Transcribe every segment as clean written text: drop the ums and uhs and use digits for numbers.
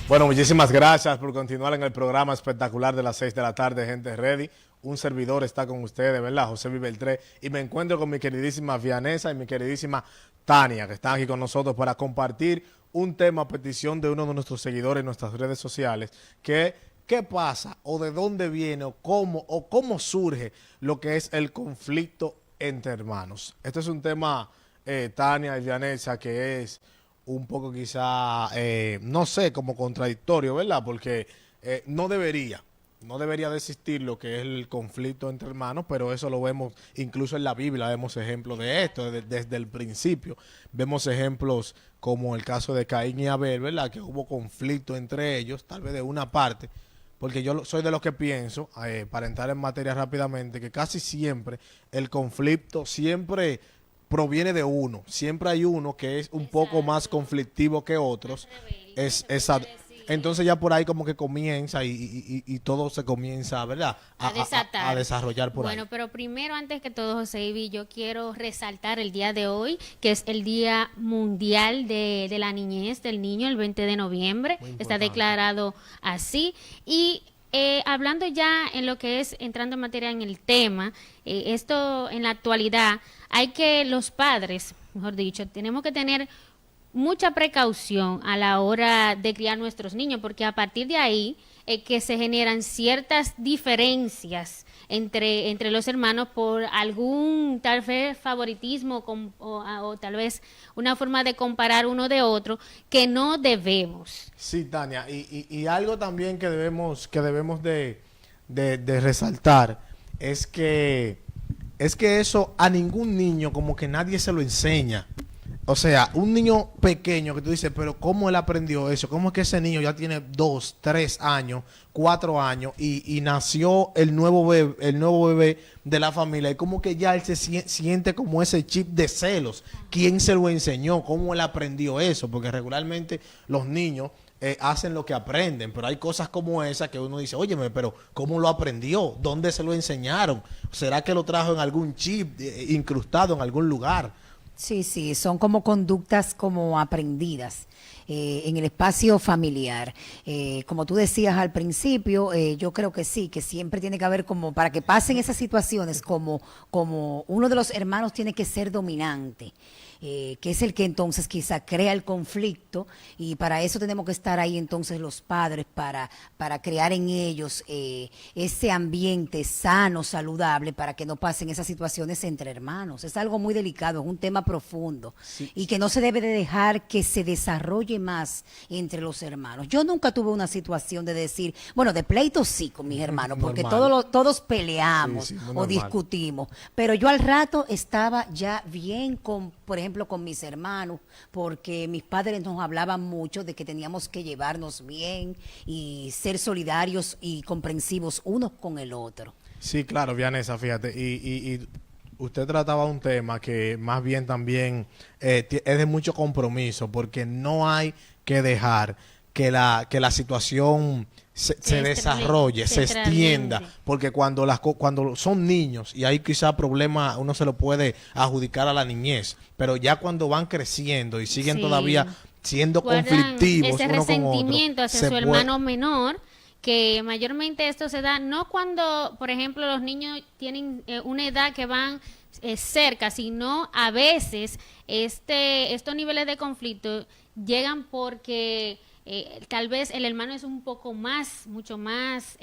Bueno, muchísimas gracias por continuar en el programa espectacular de las 6 de la tarde, gente ready. Un servidor está con ustedes, ¿verdad? José Viveltré. Y me encuentro con mi queridísima Vianesa y mi queridísima Tania, que están aquí con nosotros para compartir un tema a petición de uno de nuestros seguidores en nuestras redes sociales, que ¿qué pasa o de dónde viene o cómo surge lo que es el conflicto entre hermanos? Este es un tema, Tania y Vianesa, que es un poco quizá, no sé, como contradictorio, ¿verdad? Porque no debería de existir lo que es el conflicto entre hermanos, pero eso lo vemos incluso en la Biblia, vemos ejemplos de esto desde el principio. Vemos ejemplos como el caso de Caín y Abel, ¿verdad? Que hubo conflicto entre ellos, tal vez de una parte, porque yo soy de los que pienso, para entrar en materia rápidamente, que casi siempre el conflicto siempre proviene de uno. Siempre hay uno que es un poco más conflictivo que otros. Entonces ya por ahí como que comienza y todo se comienza, ¿verdad? A desatar. A desarrollar por ahí. Bueno, pero primero, antes que todo, José Ibi, yo quiero resaltar el día de hoy, que es el Día Mundial de la Niñez, del Niño, el 20 de noviembre. Está declarado así. Y hablando ya en lo que es, entrando en materia en el tema, esto en la actualidad, hay que los padres, mejor dicho, tenemos que tener mucha precaución a la hora de criar nuestros niños, porque a partir de ahí es que se generan ciertas diferencias entre los hermanos por algún tal vez favoritismo o tal vez una forma de comparar uno de otro que no debemos. Sí, Tania, y algo también que debemos de resaltar es que eso a ningún niño como que nadie se lo enseña. O sea, un niño pequeño que tú dices, pero ¿cómo él aprendió eso? ¿Cómo es que ese niño ya tiene 2, 3 años, 4 años y nació el nuevo bebé de la familia? Y como que ya él se siente como ese chip de celos. ¿Quién se lo enseñó? ¿Cómo él aprendió eso? Porque regularmente los niños hacen lo que aprenden, pero hay cosas como esa que uno dice, óyeme, pero ¿cómo lo aprendió? ¿Dónde se lo enseñaron? ¿Será que lo trajo en algún chip incrustado en algún lugar? Sí, sí, son como conductas como aprendidas en el espacio familiar. Como tú decías al principio, yo creo que sí, que siempre tiene que haber como, para que pasen esas situaciones, como uno de los hermanos tiene que ser dominante. Que es el que entonces quizá crea el conflicto, y para eso tenemos que estar ahí entonces los padres para crear en ellos ese ambiente sano, saludable, para que no pasen esas situaciones entre hermanos. Es algo muy delicado, es un tema profundo, sí, y que no se debe de dejar que se desarrolle más entre los hermanos. Yo nunca tuve una situación de decir, bueno, de pleito sí con mis hermanos, porque todos peleamos, sí, o discutimos, pero yo al rato estaba ya bien con, por ejemplo, con mis hermanos, porque mis padres nos hablaban mucho de que teníamos que llevarnos bien y ser solidarios y comprensivos unos con el otro. Sí, claro, Vianesa, fíjate, y usted trataba un tema que más bien también es de mucho compromiso, porque no hay que dejar que la situación se desarrolle, se extienda, porque cuando son niños, y hay quizá problemas, uno se lo puede adjudicar a la niñez, pero ya cuando van creciendo y siguen todavía siendo conflictivos ese uno resentimiento con otro, hacia su hermano menor, que mayormente esto se da no cuando, por ejemplo, los niños tienen una edad que van cerca, sino a veces estos niveles de conflicto llegan porque tal vez el hermano es un poco mucho más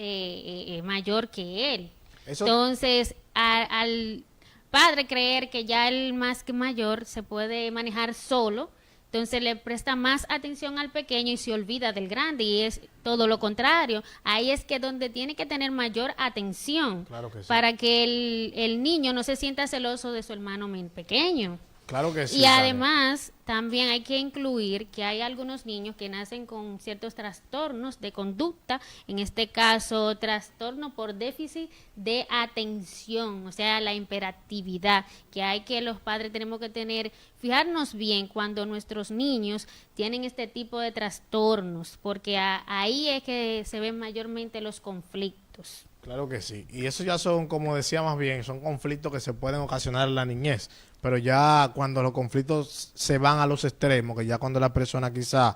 mayor que él. Entonces, al padre creer que ya el más que mayor se puede manejar solo, entonces le presta más atención al pequeño y se olvida del grande, y es todo lo contrario. Ahí es que donde tiene que tener mayor atención, claro que sí, para que el niño no se sienta celoso de su hermano pequeño. Claro que sí. Y además, también hay que incluir que hay algunos niños que nacen con ciertos trastornos de conducta, en este caso, trastorno por déficit de atención, o sea, la hiperactividad, que hay que los padres tenemos que fijarnos bien cuando nuestros niños tienen este tipo de trastornos, porque ahí es que se ven mayormente los conflictos. Claro que sí, y eso ya son, como decía más bien, son conflictos que se pueden ocasionar en la niñez, pero ya cuando los conflictos se van a los extremos, que ya cuando la persona quizá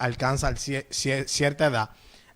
alcanza cierta edad,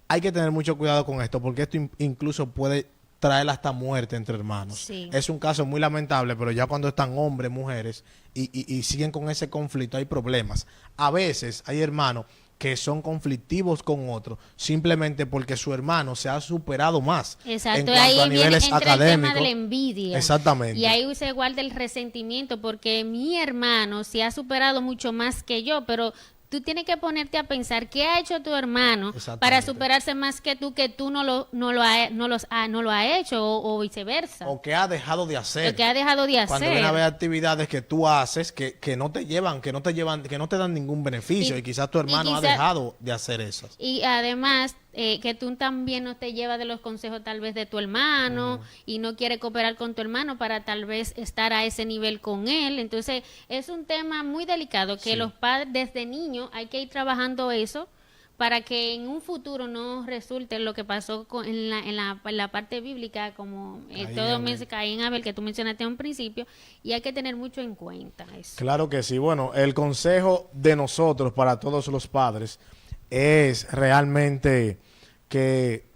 hay que tener mucho cuidado con esto, porque esto incluso puede traer hasta muerte entre hermanos. Sí. Es un caso muy lamentable, pero ya cuando están hombres, mujeres, y siguen con ese conflicto, hay problemas. A veces hay hermanos que son conflictivos con otros, simplemente porque su hermano se ha superado más. Exacto, en ahí cuanto a viene niveles entra el tema académicos. de la envidia. Exactamente. Y ahí se guarda el resentimiento porque mi hermano se ha superado mucho más que yo, pero tú tienes que ponerte a pensar qué ha hecho tu hermano para superarse más que tú no lo ha hecho o viceversa. O que ha dejado de hacer. Lo que ha dejado de hacer. Cuando viene a ver actividades que tú haces que no te llevan, que no te dan ningún beneficio y quizás tu hermano ha dejado de hacer esas. Y además que tú también no te llevas de los consejos tal vez de tu hermano y no quieres cooperar con tu hermano para tal vez estar a ese nivel con él. Entonces es un tema muy delicado que los padres desde niños hay que ir trabajando eso para que en un futuro no resulte lo que pasó en la parte bíblica, como todo Caín y Abel que tú mencionaste a un principio, y hay que tener mucho en cuenta eso. Claro que sí. Bueno, el consejo de nosotros para todos los padres es realmente que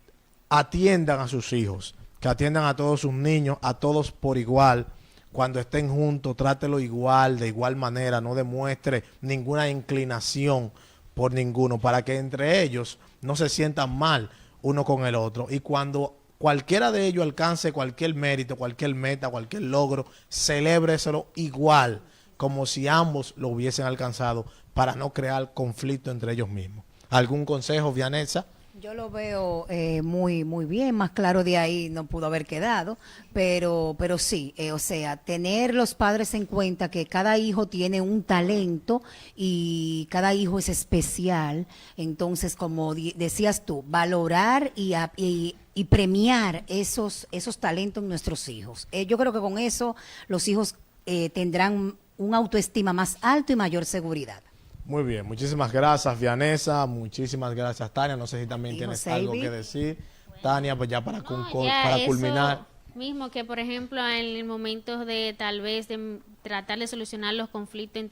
atiendan a sus hijos, que atiendan a todos sus niños, a todos por igual. Cuando estén juntos, trátelo igual, de igual manera, no demuestre ninguna inclinación por ninguno, para que entre ellos no se sientan mal uno con el otro. Y cuando cualquiera de ellos alcance cualquier mérito, cualquier meta, cualquier logro, celébreselo igual, como si ambos lo hubiesen alcanzado, para no crear conflicto entre ellos mismos. ¿Algún consejo, Vianesa? Yo lo veo muy bien, más claro de ahí no pudo haber quedado, pero sí, o sea, tener los padres en cuenta que cada hijo tiene un talento y cada hijo es especial, entonces como decías tú, valorar y premiar esos talentos en nuestros hijos. Yo creo que con eso los hijos tendrán una autoestima más alto y mayor seguridad. Muy bien, muchísimas gracias, Vianesa, muchísimas gracias, Tania. No sé si también tienes algo que decir. Tania, pues ya para culminar. Mismo que, por ejemplo, en el momento de tal vez de tratar de solucionar los conflictos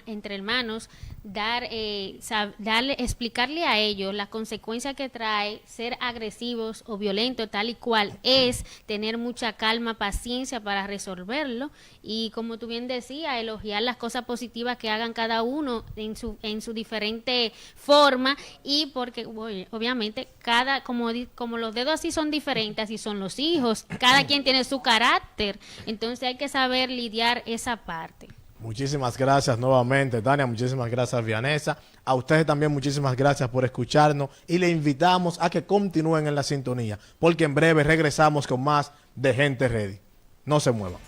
entre hermanos, explicarle a ellos las consecuencias que trae ser agresivos o violentos, tal y cual es, tener mucha calma, paciencia para resolverlo y, como tú bien decías, elogiar las cosas positivas que hagan cada uno en su diferente forma, y porque obviamente como los dedos así son diferentes, así son los hijos, cada quien tiene su carácter, entonces hay que saber lidiar esa parte. Muchísimas gracias nuevamente, Tania. Muchísimas gracias, Vianesa. A ustedes también muchísimas gracias por escucharnos y le invitamos a que continúen en la sintonía, porque en breve regresamos con más de Gente Ready. No se muevan.